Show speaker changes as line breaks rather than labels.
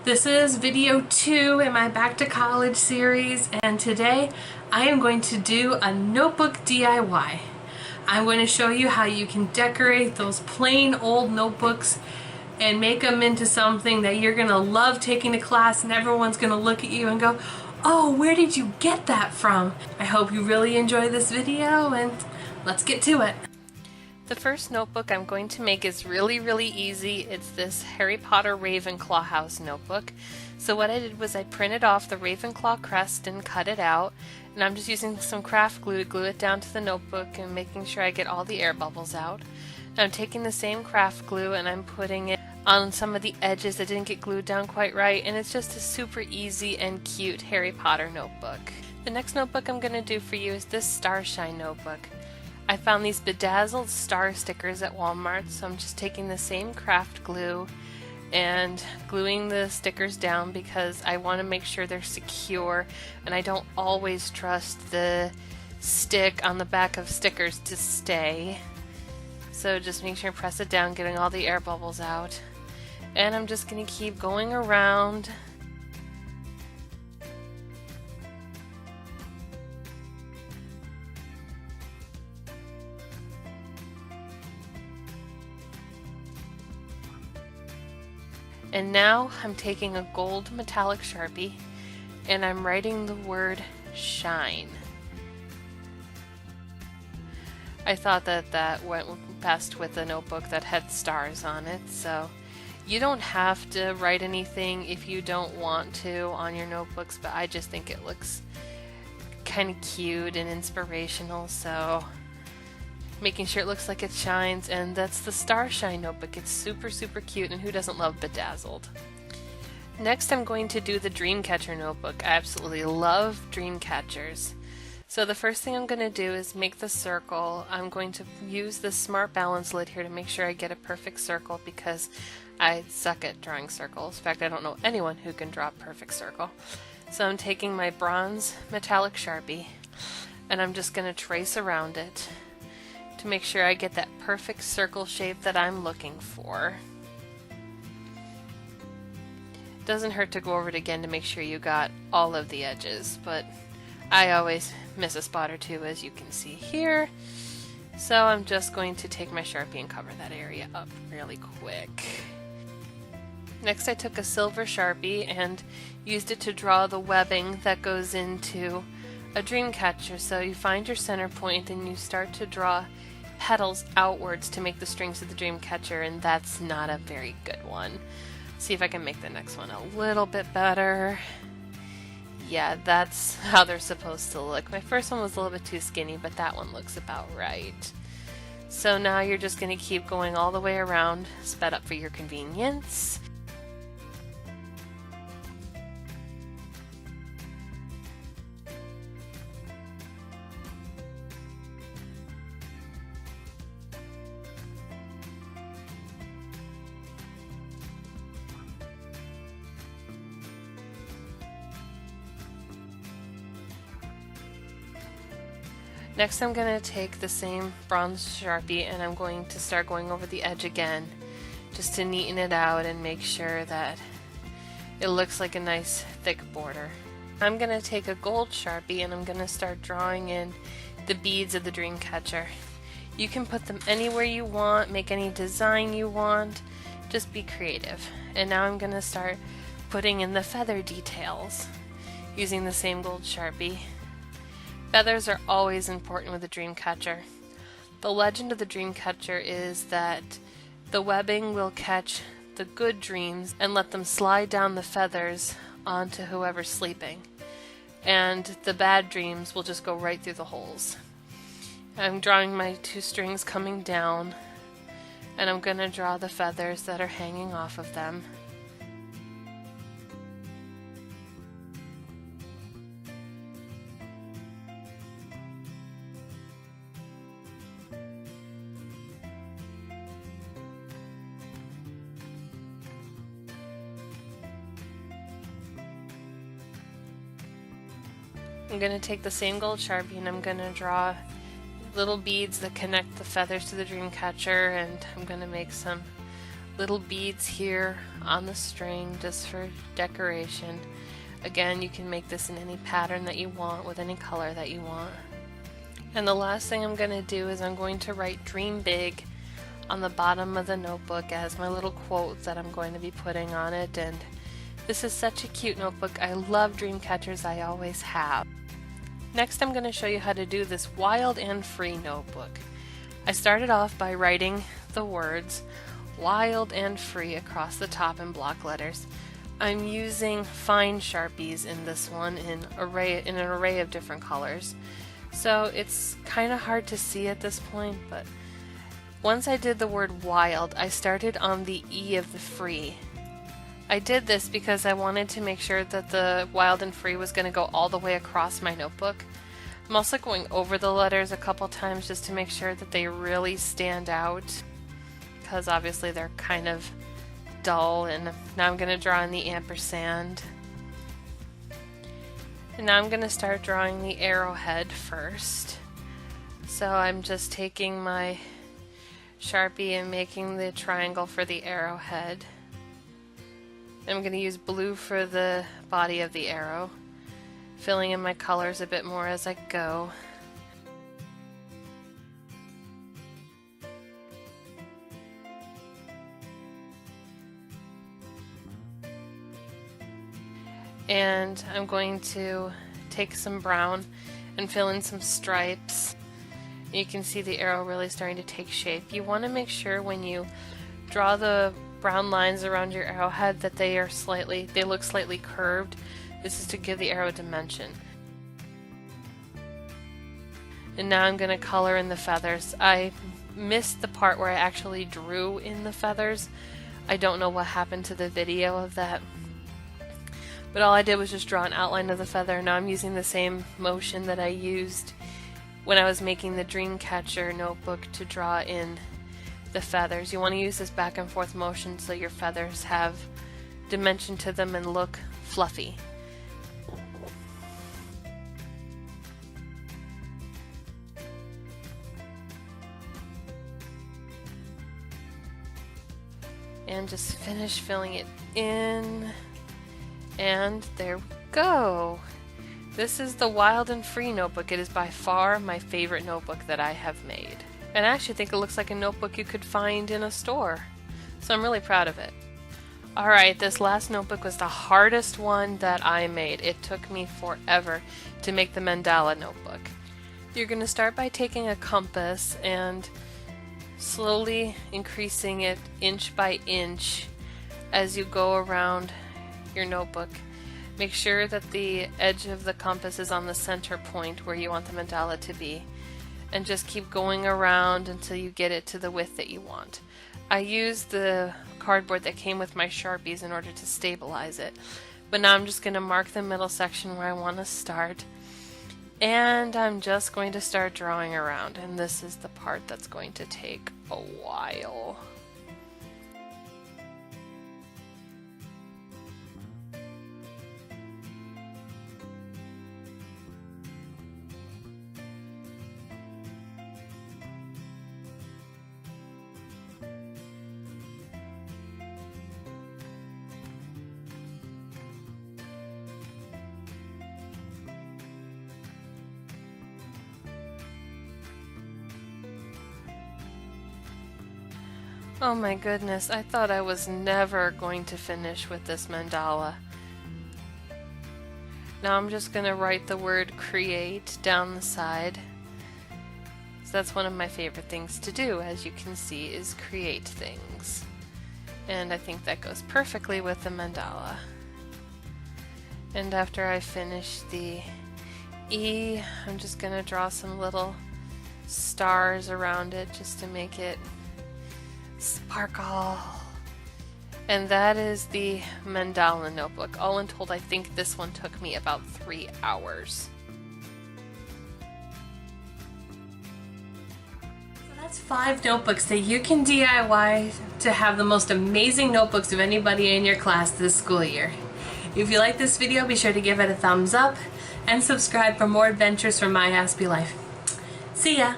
This is video 2 in my Back to College series, and today I am going to do a notebook DIY. I'm going to show you how you can decorate those plain old notebooks and make them into something that you're going to love taking to class, and everyone's going to look at you and go, "Oh, where did you get that from?" I hope you really enjoy this video, and let's get to it. The first notebook I'm going to make is really easy. It's this Harry Potter Ravenclaw house notebook. So what I did was I printed off the Ravenclaw crest and cut it out, and I'm just using some craft glue to glue it down to the notebook and making sure I get all the air bubbles out. And I'm taking the same craft glue and I'm putting it on some of the edges that didn't get glued down quite right, and it's just a super easy and cute Harry Potter notebook. The next notebook I'm going to do for you is this Starshine notebook. I found these bedazzled star stickers at Walmart, so I'm just taking the same craft glue and gluing the stickers down because I want to make sure they're secure, and I don't always trust the stick on the back of stickers to stay. So just make sure I press it down, getting all the air bubbles out. And I'm just going to keep going around. And now I'm taking a gold metallic Sharpie and I'm writing the word shine. I thought that went best with a notebook that had stars on it, so you don't have to write anything if you don't want to on your notebooks, but I just think it looks kind of cute and inspirational, so making sure it looks like it shines. And that's the Starshine notebook. It's super cute, and who doesn't love bedazzled? Next I'm going to do the Dreamcatcher notebook. I absolutely love dream catchers. So the first thing I'm going to do is make the circle. I'm going to use the Smart Balance lid here to make sure I get a perfect circle because I suck at drawing circles. In fact, I don't know anyone who can draw a perfect circle. So I'm taking my bronze metallic Sharpie and I'm just going to trace around it to make sure I get that perfect circle shape that I'm looking for. Doesn't hurt to go over it again to make sure you got all of the edges, but I always miss a spot or two, as you can see here. So I'm just going to take my Sharpie and cover that area up really quick. Next I took a silver Sharpie and used it to draw the webbing that goes into a dream catcher. So you find your center point and you start to draw petals outwards to make the strings of the dream catcher, and that's not a very good one. See if I can make the next one a little bit better. Yeah, that's how they're supposed to look. My first one was a little bit too skinny, but that one looks about right. So now you're just going to keep going all the way around, sped up for your convenience. Next I'm going to take the same bronze Sharpie and I'm going to start going over the edge again just to neaten it out and make sure that it looks like a nice thick border. I'm going to take a gold Sharpie and I'm going to start drawing in the beads of the dream catcher. You can put them anywhere you want, make any design you want, just be creative. And now I'm going to start putting in the feather details using the same gold Sharpie. Feathers are always important with a dream catcher. The legend of the dream catcher is that the webbing will catch the good dreams and let them slide down the feathers onto whoever's sleeping, and the bad dreams will just go right through the holes. I'm drawing my two strings coming down, and I'm going to draw the feathers that are hanging off of them. I'm going to take the same gold Sharpie and I'm going to draw little beads that connect the feathers to the dream catcher, and I'm going to make some little beads here on the string just for decoration. Again, you can make this in any pattern that you want with any color that you want. And the last thing I'm going to do is I'm going to write Dream Big on the bottom of the notebook as my little quote that I'm going to be putting on it. And this is such a cute notebook. I love dream catchers, I always have. Next, I'm going to show you how to do this Wild and Free notebook. I started off by writing the words Wild and Free across the top in block letters. I'm using fine Sharpies in this one in an array of different colors. So it's kind of hard to see at this point, but once I did the word wild, I started on the E of the free. I did this because I wanted to make sure that the wild and free was going to go all the way across my notebook. I'm also going over the letters a couple times just to make sure that they really stand out, because obviously they're kind of dull. And now I'm going to draw in the ampersand. And now I'm going to start drawing the arrowhead first. So I'm just taking my Sharpie and making the triangle for the arrowhead. I'm going to use blue for the body of the arrow, filling in my colors a bit more as I go. And I'm going to take some brown and fill in some stripes. You can see the arrow really starting to take shape. You want to make sure when you draw the brown lines around your arrowhead that they look slightly curved. This is to give the arrow dimension. And now I'm going to color in the feathers. I missed the part where I actually drew in the feathers. I don't know what happened to the video of that. But all I did was just draw an outline of the feather. Now I'm using the same motion that I used when I was making the Dreamcatcher notebook to draw in the feathers. You want to use this back and forth motion so your feathers have dimension to them and look fluffy. And just finish filling it in. And there we go. This is the Wild and Free notebook. It is by far my favorite notebook that I have made. And I actually think it looks like a notebook you could find in a store. So I'm really proud of it. Alright, this last notebook was the hardest one that I made. It took me forever to make the mandala notebook. You're going to start by taking a compass and slowly increasing it inch by inch as you go around your notebook. Make sure that the edge of the compass is on the center point where you want the mandala to be, and just keep going around until you get it to the width that you want. I used the cardboard that came with my Sharpies in order to stabilize it, but now I'm just going to mark the middle section where I want to start, and I'm just going to start drawing around, and this is the part that's going to take a while. Oh my goodness, I thought I was never going to finish with this mandala. Now I'm just going to write the word create down the side. So that's one of my favorite things to do, as you can see, is create things. And I think that goes perfectly with the mandala. And after I finish the E, I'm just going to draw some little stars around it just to make it sparkle. And that is the mandala notebook. All in told, I think this one took me about 3 hours.
So that's 5 notebooks that you can DIY to have the most amazing notebooks of anybody in your class this school year. If you like this video, be sure to give it a thumbs up and subscribe for more adventures from My Aspie Life. See ya!